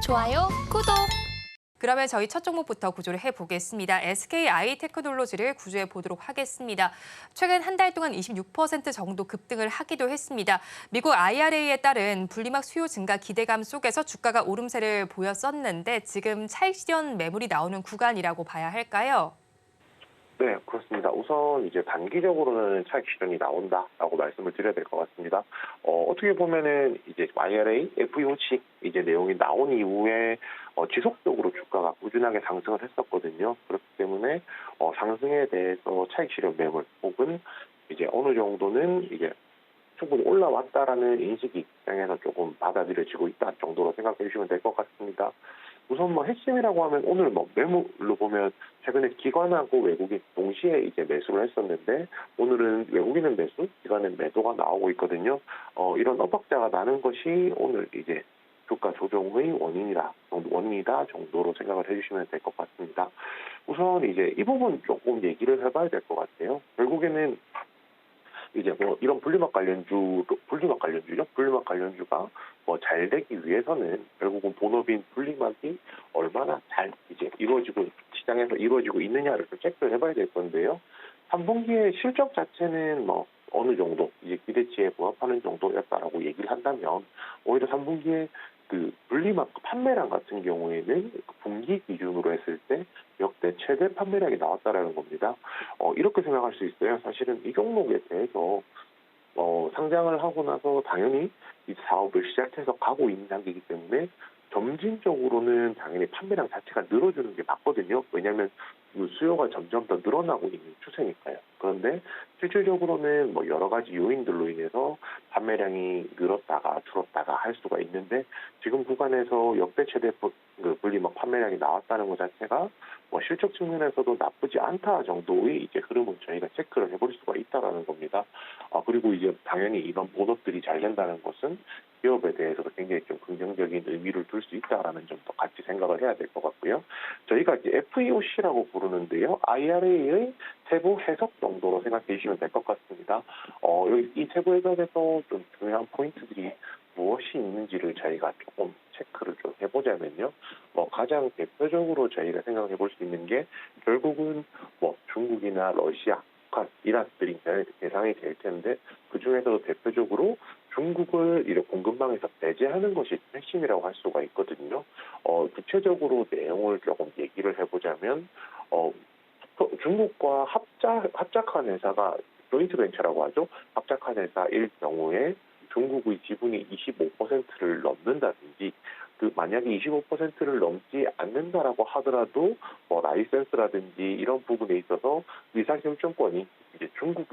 좋아요, 구독! 그러면 저희 첫 종목부터 구조를 해보겠습니다. SKI 테크놀로지를 구조해 보도록 하겠습니다. 최근 한 달 동안 26% 정도 급등을 하기도 했습니다. 미국 IRA에 따른 분리막 수요 증가 기대감 속에서 주가가 오름세를 보였었는데 지금 차익 실현 매물이 나오는 구간이라고 봐야 할까요? 네, 그렇습니다. 우선 이제 단기적으로는 차익 실현이 나온다라고 말씀을 드려야 될 것 같습니다. 어떻게 보면은 이제 IRA, FEOC 이제 내용이 나온 이후에 지속적으로 주가가 꾸준하게 상승을 했었거든요. 그렇기 때문에 상승에 대해서 차익 실현 매물 혹은 이제 어느 정도는 이제 충분히 올라왔다라는 인식이 시장에서 조금 받아들여지고 있다 정도로 생각해 주시면 될 것 같습니다. 우선 뭐 핵심이라고 하면 오늘 뭐 매물로 보면 최근에 기관하고 외국인 동시에 이제 매수를 했었는데 오늘은 외국인은 매수, 기관은 매도가 나오고 있거든요. 이런 엇박자가 나는 것이 오늘 이제 주가 조정의 원인이다 정도로 생각을 해주시면 될 것 같습니다. 우선 이제 이 부분 조금 얘기를 해봐야 될 것 같아요. 결국에는 이제 뭐 이런 분리막 관련주가 뭐 잘 되기 위해서는 결국은 본업인 분리막이 얼마나 잘 이제 시장에서 이루어지고 있느냐를 좀 체크를 해봐야 될 건데요. 3분기의 실적 자체는 뭐 어느 정도 이제 기대치에 부합하는 정도였다라고 얘기를 한다면 오히려 3분기에 그 분리막 판매량 같은 경우에는 분기 기준으로 했을 때 역대 최대 판매량이 나왔다라는 겁니다. 이렇게 생각할 수 있어요. 사실은 이 종목에 대해서 상장을 하고 나서 당연히 이 사업을 시작해서 가고 있는 단계이기 때문에 점진적으로는 당연히 판매량 자체가 늘어주는 게 맞거든요. 왜냐하면 수요가 점점 더 늘어나고 있는 추세니까요. 그런데 실질적으로는 뭐 여러 가지 요인들로 인해서 판매량이 늘었다가 줄었다가 할 수가 있는데 지금 구간에서 역대 최대 분리막 판매량이 나왔다는 것 자체가 뭐 실적 측면에서도 나쁘지 않다 정도의 이제 흐름은 저희가 체크를 해볼 수가 있다라는 겁니다. 그리고 이제 당연히 이런 본업들이 잘 된다는 것은 기업에 대해서도 굉장히 좀 긍정적인 의미를 둘 수 있다라는 점도 같이 생각을 해야 될 것 같고요. 저희가 이제 FEOC라고 부르는데요. IRA의 세부 해석 정도로 생각해 주시면 될 것 같습니다. 여기 이 세부 해석에서 좀 중요한 포인트들이 무엇이 있는지를 저희가 조금 체크를 좀 해보자면요. 가장 대표적으로 저희가 생각해 볼 수 있는 게 결국은 뭐 중국이나 러시아, 북한, 이란들이 대상이 될 텐데 그 중에서도 대표적으로 중국을 이렇게 공급망에서 배제하는 것이 핵심이라고 할 수가 있거든요. 구체적으로 내용을 조금 얘기를 해보자면 중국과 합작한 회사가 조인트 벤처라고 하죠. 합작한 회사일 경우에 중국의 지분이 25%를 넘는다든지 만약에 25%를 넘지 않는다라고 하더라도 뭐 라이센스라든지 이런 부분에 있어서 의사결정권이 이제 중국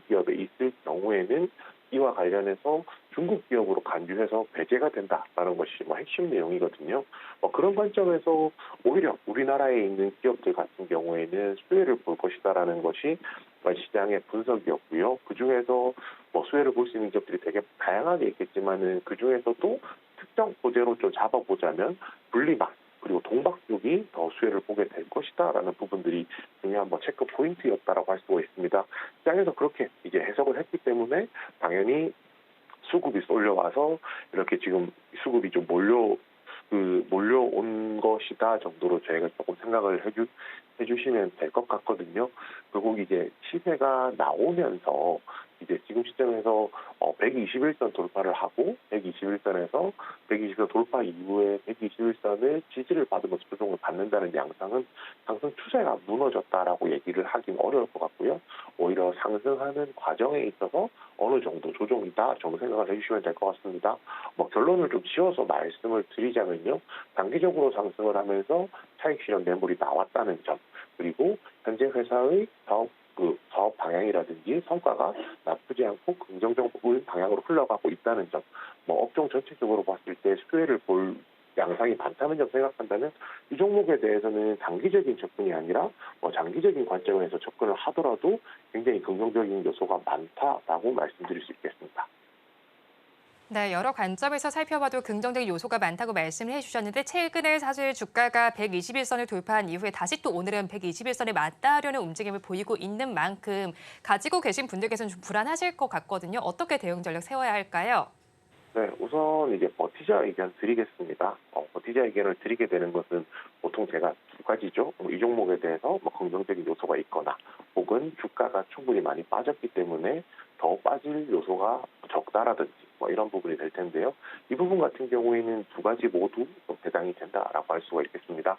기업에 있을 경우에는 이와 관련해서 중국 기업으로 간주해서 배제가 된다라는 것이 뭐 핵심 내용이거든요. 그런 관점에서 오히려 우리나라에 있는 기업들 같은 경우에는 수혜를 볼 것이다라는 것이 시장의 분석이었고요. 그 중에서 뭐 수혜를 볼 수 있는 기업들이 되게 다양하게 있겠지만은 그 중에서도 특정 소재로 좀 잡아보자면 분리막 그리고 동박 쪽이 더 수혜를 보게 될 것이다라는 부분들이 중요한 뭐 체크 포인트였다라고 할 수가 있습니다. 시장에서 그렇게 이제 해석을 했기 때문에 당연히 수급이 쏠려와서 이렇게 지금 수급이 좀 몰려온 것이다 정도로 저희가 조금 생각을 해주시면 될 것 같거든요. 그리고 이제 시세가 나오면서 이제 지금 시점에서 121선 돌파를 하고 121선에서 120선 돌파 이후에 121선을 지지를 받으면서 조정을 받는다는 양상은 상승 추세가 무너졌다라고 얘기를 하긴 어려울 것 같고요. 오히려 상승하는 과정에 있어서 어느 정도 조정이다 정도 생각을 해주시면 될 것 같습니다. 결론을 좀 지어서 말씀을 드리자면요. 단기적으로 상승을 하면서 차익 실현 매물이 나왔다는 점 그리고 현재 회사의 사업 방향이라든지 성과가 나쁘지 않고 긍정적인 방향으로 흘러가고 있다는 점, 업종 전체적으로 봤을 때 수혜를 볼 양상이 많다는 점 생각한다면 이 종목에 대해서는 단기적인 접근이 아니라 장기적인 관점에서 접근을 하더라도 굉장히 긍정적인 요소가 많다라고 말씀드릴 수 있겠습니다. 네, 여러 관점에서 살펴봐도 긍정적인 요소가 많다고 말씀을 해주셨는데 최근에 사실 주가가 121선을 돌파한 이후에 다시 또 오늘은 121선에 맞닿으려는 움직임을 보이고 있는 만큼 가지고 계신 분들께서는 좀 불안하실 것 같거든요. 어떻게 대응 전략 세워야 할까요? 네, 우선 이제 버티자 의견 드리겠습니다. 버티자 의견을 드리게 되는 것은 보통 제가 두 가지죠. 이 종목에 대해서 뭐 긍정적인 요소가 있거나 혹은 주가가 충분히 많이 빠졌기 때문에 더 빠질 요소가 적다라든지 뭐 이런 부분이 될 텐데요. 이 부분 같은 경우에는 두 가지 모두 좀 배당이 된다라고 할 수가 있겠습니다.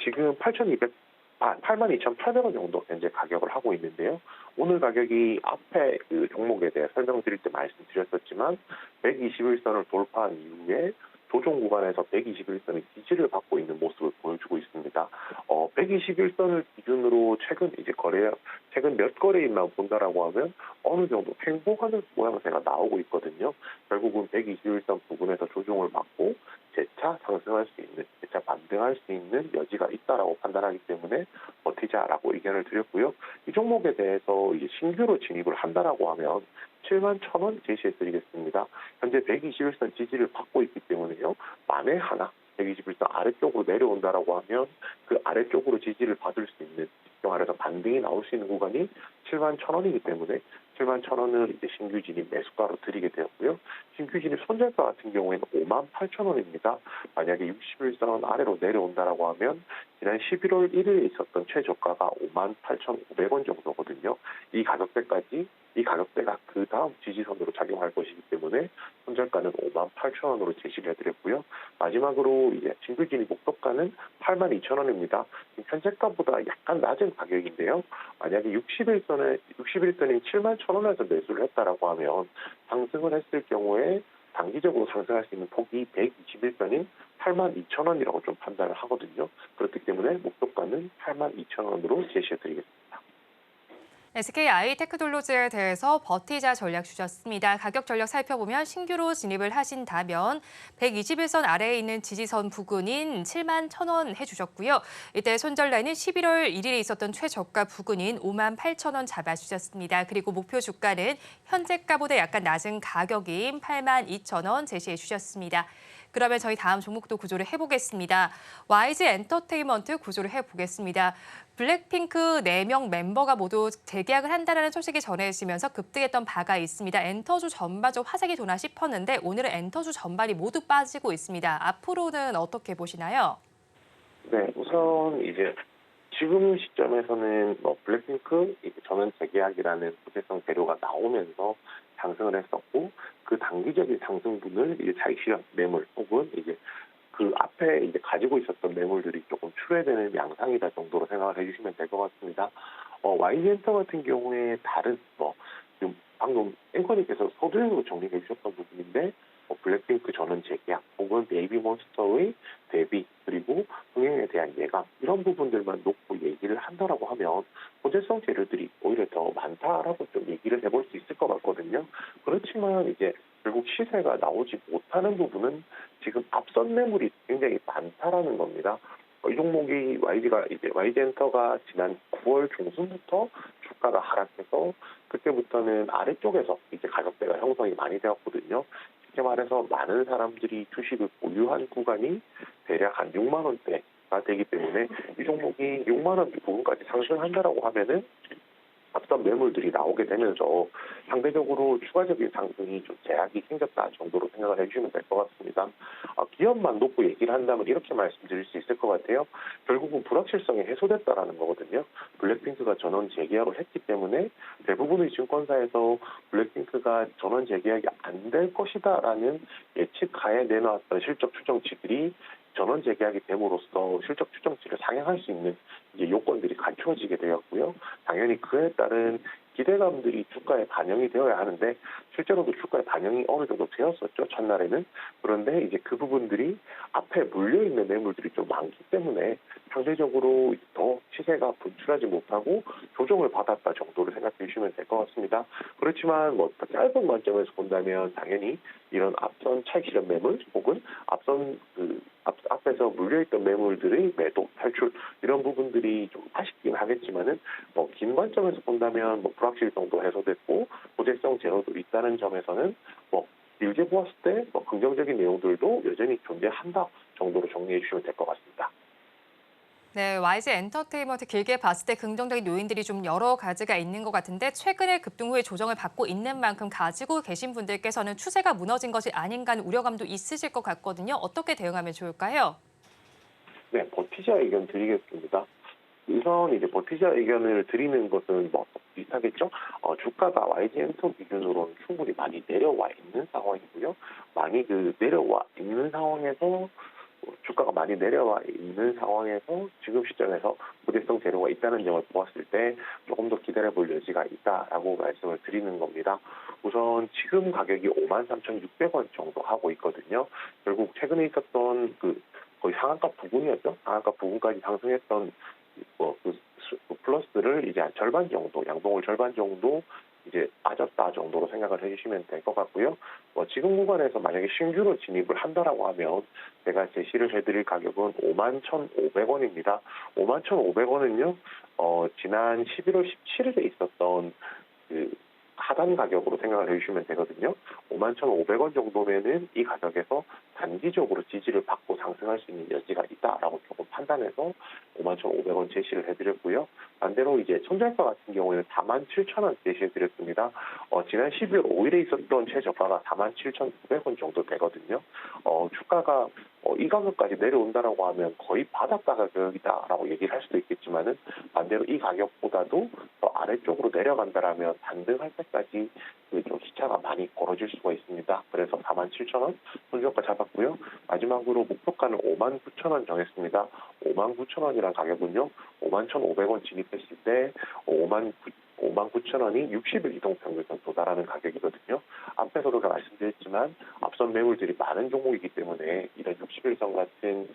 지금 82,800원 정도 현재 가격을 하고 있는데요. 오늘 가격이 앞에 그 종목에 대해 설명드릴 때 말씀드렸었지만 121선을 돌파한 이후에 조정 구간에서 121선의 지지를 받고 있는 모습을 보여주고 있습니다. 121선을 기준으로 최근 몇 거래일만 본다라고 하면 어느 정도 횡보하는 모양새가 나오고 있거든요. 결국은 121선 부근에서 조정을 받고 재차 상승할 수 있는, 재차 반등할 수 있는 여지가 있다라고 판단하기 때문에 버티자라고 의견을 드렸고요. 이 종목에 대해서 이제 신규로 진입을 한다라고 하면 71,000원 제시해드리겠습니다. 현재 121선 지지를 받고 있기 때문에요. 만에 하나 121선 아래쪽으로 내려온다라고 하면 그 아래쪽으로 지지를 받을 수 있는, 쉽게 말해서 반등이 나올 수 있는 구간이 71,000원이기 때문에 71,000원을 이제 신규 진입 매수가로 드리게 되었고요. 신규 진입 손절가 같은 경우에는 58,000원입니다. 만약에 61선 아래로 내려온다라고 하면 지난 11월 1일에 있었던 최저가가 58,500원 정도거든요. 이 가격대가 그 다음 지지선으로 작용할 것이기 때문에 손절가는 58,000원으로 제시를 해드렸고요. 마지막으로 이제 신규 진입 목표가는 82,000원입니다. 현재가보다 약간 낮은 가격인데요. 만약에 61선인 71,000원에서 매수를 했다라고 하면 상승을 했을 경우에 단기적으로 상승할 수 있는 폭이 121선인 82,000원이라고 좀 판단을 하거든요. 그렇기 때문에 목표가는 82,000원으로 제시해드리겠습니다. SKI 테크놀로지에 대해서 버티자 전략 주셨습니다. 가격 전략 살펴보면 신규로 진입을 하신다면 121선 아래에 있는 지지선 부근인 71,000원 해주셨고요. 이때 손절 라인은 11월 1일에 있었던 최저가 부근인 58,000원 잡아주셨습니다. 그리고 목표 주가는 현재가보다 약간 낮은 가격인 82,000원 제시해 주셨습니다. 그러면 저희 다음 종목도 구조를 해보겠습니다. YG 엔터테인먼트 구조를 해보겠습니다. 블랙핑크 4명 멤버가 모두 재계약을 한다는 소식이 전해지면서 급등했던 바가 있습니다. 엔터주 전반적으로 화색이 도나 싶었는데 오늘은 엔터주 전반이 모두 빠지고 있습니다. 앞으로는 어떻게 보시나요? 네, 우선 이제 지금 시점에서는 뭐 블랙핑크 전원 재계약이라는 부채성 재료가 나오면서 상승을 했었고, 그 단기적인 상승분을 이제 차익 실현 매물 혹은 이제 그 앞에 이제 가지고 있었던 매물들이 조금 출회되는 양상이다 정도로 생각을 해주시면 될 것 같습니다. YG엔터 같은 경우에 다른 지금 방금 앵커님께서 서두에서 정리해 주셨던 부분인데, 블랙핑크 전원 재계약 혹은 베이비몬스터의 대비 그리고 흥행에 대한 예감 이런 부분들만 놓고 얘기를 한다라고 하면 호재성 재료들이 오히려 더 많다라고 좀 얘기를 해볼 수 있을 것 같거든요. 그렇지만 이제 결국 시세가 나오지 못하는 부분은 지금 앞선 매물이 굉장히 많다라는 겁니다. 이 종목이 YG엔터가 지난 9월 중순부터 주가가 하락해서 그때부터는 아래쪽에서 이제 가격대가 형성이 많이 되었거든요. 쉽게 말해서 많은 사람들이 주식을 보유한 구간이 대략 한 6만 원대가 되기 때문에 이 종목이 6만 원 부분까지 상승한다라고 하면은 앞선 매물들이 나오게 되면서 상대적으로 추가적인 상승이 좀 제약이 생겼다 정도로 생각을 해주시면 될 것 같습니다. 기업만 놓고 얘기를 한다면 이렇게 말씀드릴 수 있을 것 같아요. 결국은 불확실성이 해소됐다라는 거거든요. 블랙핑크가 전원 재계약을 했기 때문에 대부분의 증권사에서 블랙핑크가 전원 재계약이 안 될 것이다라는 예측하에 내놓았던 실적 추정치들이 전원 재계약이 됨으로써 실적 추정치를 상향할 수 있는 이제 요건들이 갖추어지게 되었고요. 당연히 그에 따른 기대감들이 주가에 반영이 되어야 하는데 실제로도 주가에 반영이 어느 정도 되었었죠, 첫날에는. 그런데 이제 그 부분들이 앞에 물려있는 매물들이 좀 많기 때문에 상대적으로 더 시세가 분출하지 못하고 조정을 받았다 정도로 생각해 주시면 될 것 같습니다. 그렇지만 짧은 관점에서 본다면 당연히 이런 앞선 차익 실현 매물 혹은 앞에서 물려있던 매물들의 매도, 탈출 이런 부분들이 좀 아쉽긴 하겠지만은 긴 관점에서 본다면 불확실성도 해소됐고 호재성 제로도 있다는 점에서는 길게 보았을 때 긍정적인 내용들도 여전히 존재한다 정도로 정리해 주시면 될 것 같습니다. 네, YG 엔터테인먼트 길게 봤을 때 긍정적인 요인들이 좀 여러 가지가 있는 것 같은데 최근에 급등 후에 조정을 받고 있는 만큼 가지고 계신 분들께서는 추세가 무너진 것이 아닌가 하는 우려감도 있으실 것 같거든요. 어떻게 대응하면 좋을까요? 네, 버티자 의견 드리겠습니다. 우선 이제 버티자 의견을 드리는 것은 뭐 비슷하겠죠? 주가가 YG엔터 기준으로는 충분히 많이 내려와 있는 상황이고요. 많이 내려와 있는 상황에서 주가가 많이 내려와 있는 상황에서 지금 시점에서 부대성 재료가 있다는 점을 보았을 때 조금 더 기다려볼 여지가 있다라고 말씀을 드리는 겁니다. 우선 지금 가격이 53,600원 정도 하고 있거든요. 결국 최근에 있었던 거의 상한가 부근이었죠. 상한가 부근까지 상승했던 플러스를 이제 한 절반 정도, 양봉을 절반 정도 이제 빠졌다 정도로 생각을 해주시면 될 것 같고요. 지금 구간에서 만약에 신규로 진입을 한다라고 하면 제가 제시를 해드릴 가격은 51,500원입니다. 51,500원은요, 지난 11월 17일에 있었던 그 하단 가격으로 생각을 해주시면 되거든요. 51,500원 정도면은 이 가격에서 단기적으로 지지를 받고 상승할 수 있는 여지가 있다라고 조금 판단해서 51,500원 제시를 해드렸고요. 반대로 이제 손절가 같은 경우에는 47,000원 제시해드렸습니다. 지난 12월 5일에 있었던 최저가가 47,900원 정도 되거든요. 주가가 이 가격까지 내려온다라고 하면 거의 바닥가 가격이다라고 얘기를 할 수도 있겠지만은 반대로 이 가격보다도 더 아래쪽으로 내려간다라면 반등할 때까지 좀 시차가 많이 벌어질 수가 있습니다. 그래서 47,000원 손절가 잡았고요. 마지막으로 목표가는 59,000원 정했습니다. 59,000원이라는 가격은요, 51,500원 진입했을 때 59,000원이 60일 이동평균선 도달하는 가격이거든요. 앞에서도 말씀드렸지만 앞선 매물들이 많은 종목이기 때문에 이런 60일선 같은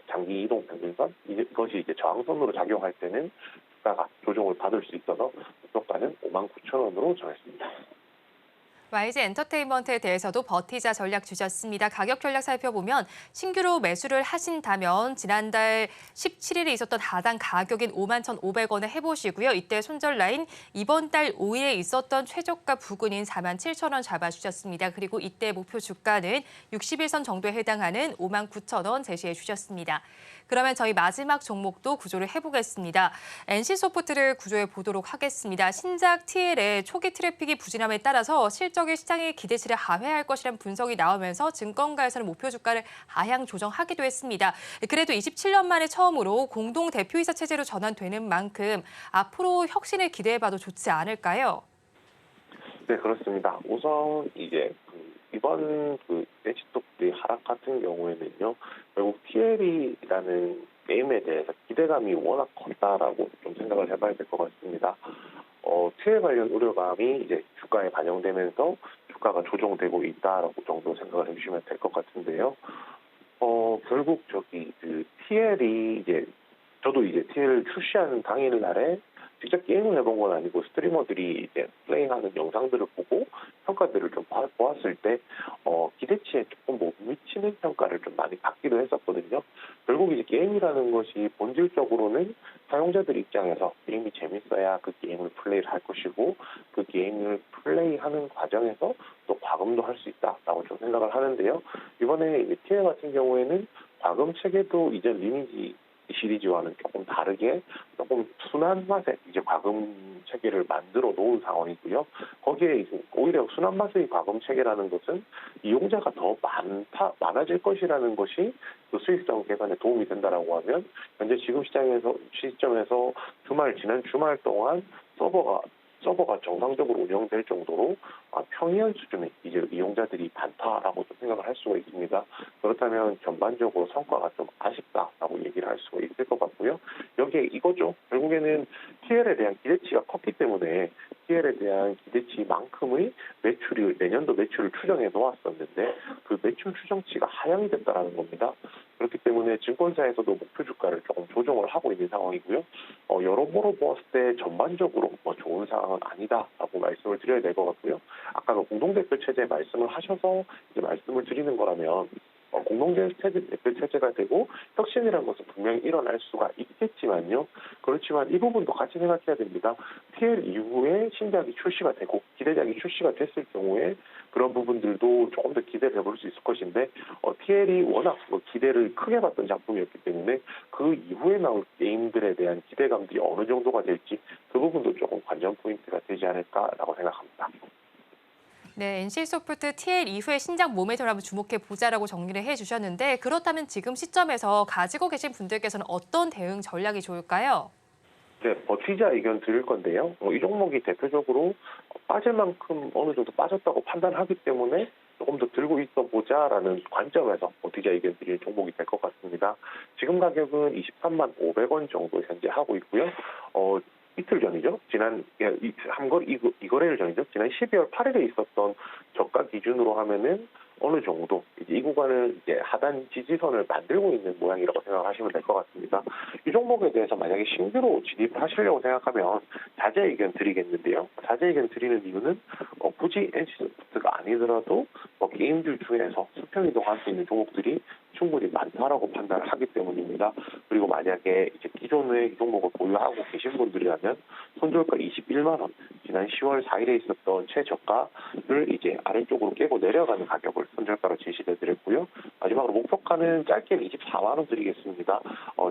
장기 이동평균선 이것이 이제 저항선으로 작용할 때는 주가가 조정을 받을 수 있어서 목표가는 59,000원으로 정했습니다. YG 엔터테인먼트에 대해서도 버티자 전략 주셨습니다. 가격 전략 살펴보면 신규로 매수를 하신다면 지난달 17일에 있었던 하단 가격인 51,500원에 해보시고요. 이때 손절 라인 이번 달 5일에 있었던 최저가 부근인 47,000원 잡아주셨습니다. 그리고 이때 목표 주가는 60일선 정도에 해당하는 59,000원 제시해 주셨습니다. 그러면 저희 마지막 종목도 구조를 해보겠습니다. NC소프트를 구조해 보도록 하겠습니다. 신작 TL의 초기 트래픽이 부진함에 따라서 실적이 시장의 기대치를 하회할 것이라는 분석이 나오면서 증권가에서는 목표 주가를 하향 조정하기도 했습니다. 그래도 27년 만에 처음으로 공동 대표이사 체제로 전환되는 만큼 앞으로 혁신을 기대해봐도 좋지 않을까요? 네, 그렇습니다. 우선 이제 이번 NC소프트의 하락 같은 경우에는요, 결국 TL이라는 게임에 대해서 기대감이 워낙 컸다라고 좀 생각을 해봐야 될 것 같습니다. TL 관련 우려감이 이제 주가에 반영되면서 주가가 조정되고 있다라고 정도 생각을 해주시면 될 것 같은데요. 결국 TL이 이제 저도 이제 TL 출시하는 당일날에 직접 게임을 해본 건 아니고 스트리머들이 이제 플레이하는 영상들을 보고 평가들을 좀 보았을 때 기대치에 조금 못 미치는 평가를 좀 많이 받기도 했었거든요. 결국 이제 게임이라는 것이 본질적으로는 사용자들 입장에서 게임이 재밌어야 그 게임을 플레이를 할 것이고 그 게임을 플레이하는 과정에서 또 과금도 할 수 있다라고 좀 생각을 하는데요. 이번에 TL 같은 경우에는 과금 체계도 이전 리니지 시리즈와는 조금 다르게 조금 순한 맛의 이제 과금 체계를 만들어 놓은 상황이고요. 거기에 이제 오히려 순한 맛의 과금 체계라는 것은 이용자가 더 많아질 것이라는 것이 그 수익성 개선에 도움이 된다라고 하면 현재 지금 시점에서 지난 주말 동안 서버가 정상적으로 운영될 정도로 평이한 수준의 이제 이용자들이 많다라고 좀 생각을 할 수가 있습니다. 그렇다면 전반적으로 성과가 좀 아쉽다라고 얘기를 할 수가 있을 것 같고요. 여기에 이거죠. 결국에는 TL에 대한 기대치가 컸기 때문에 TL에 대한 기대치만큼의 내년도 매출을 추정해 놓았었는데 그 매출 추정치가 하향이 됐다라는 겁니다. 그렇기 때문에 증권사에서도 목표 주가를 조금 조정을 하고 있는 상황이고요. 여러모로 보았을 때 전반적으로 좋은 상황은 아니다라고 말씀을 드려야 될 것 같고요. 아까 공동대표 체제 말씀을 하셔서 이제 말씀을 드리는 거라면 공동체제가 되고 혁신이라는 것은 분명히 일어날 수가 있겠지만요. 그렇지만 이 부분도 같이 생각해야 됩니다. TL 이후에 신작이 출시가 되고 기대작이 출시가 됐을 경우에 그런 부분들도 조금 더 기대를 해볼 수 있을 것인데 TL이 워낙 기대를 크게 받던 작품이었기 때문에 그 이후에 나올 게임들에 대한 기대감들이 어느 정도가 될지 그 부분도 조금 관전 포인트가 되지 않을까라고 생각합니다. 네, NC소프트 TL 이후의 신작 모멘텀을 한번 주목해 보자라고 정리를 해주셨는데 그렇다면 지금 시점에서 가지고 계신 분들께서는 어떤 대응 전략이 좋을까요? 네, 버티자 의견 드릴 건데요. 이 종목이 대표적으로 빠질 만큼 어느 정도 빠졌다고 판단하기 때문에 조금 더 들고 있어 보자라는 관점에서 버티자 의견 드릴 종목이 될 것 같습니다. 지금 가격은 23만 500원 정도 현재 하고 있고요. 이틀 전이죠. 이거래일 전이죠. 지난 12월 8일에 있었던 저가 기준으로 하면은 어느 정도 이제 이 구간을 이제 하단 지지선을 만들고 있는 모양이라고 생각하시면 될 것 같습니다. 이 종목에 대해서 만약에 신규로 진입을 하시려고 생각하면 자제 의견 드리겠는데요. 자제 의견 드리는 이유는 굳이 NC소프트가 아니더라도 게임들 중에서 수평 이동할 수 있는 종목들이 충분히 많다라고 판단을 하기 때문입니다. 그리고 만약에 이제 기존에 이 종목을 보유하고 계신 분들이라면 손절가 21만 원, 지난 10월 4일에 있었던 최저가를 이제 아래쪽으로 깨고 내려가는 가격을 손절가로 제시해 드렸고요. 마지막으로 목표가는 짧게는 24만 원 드리겠습니다.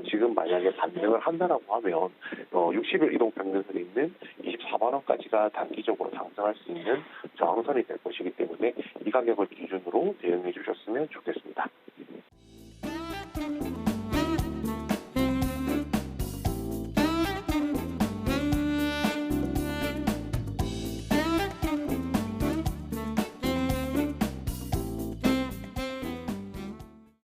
지금 만약에 반등을 한다라고 하면 60일 이동 평균선에 있는 24만 원까지가 단기적으로 상승할 수 있는 저항선이 될 것이기 때문에 이 가격을 기준으로 대응해 주셨으면 좋겠습니다.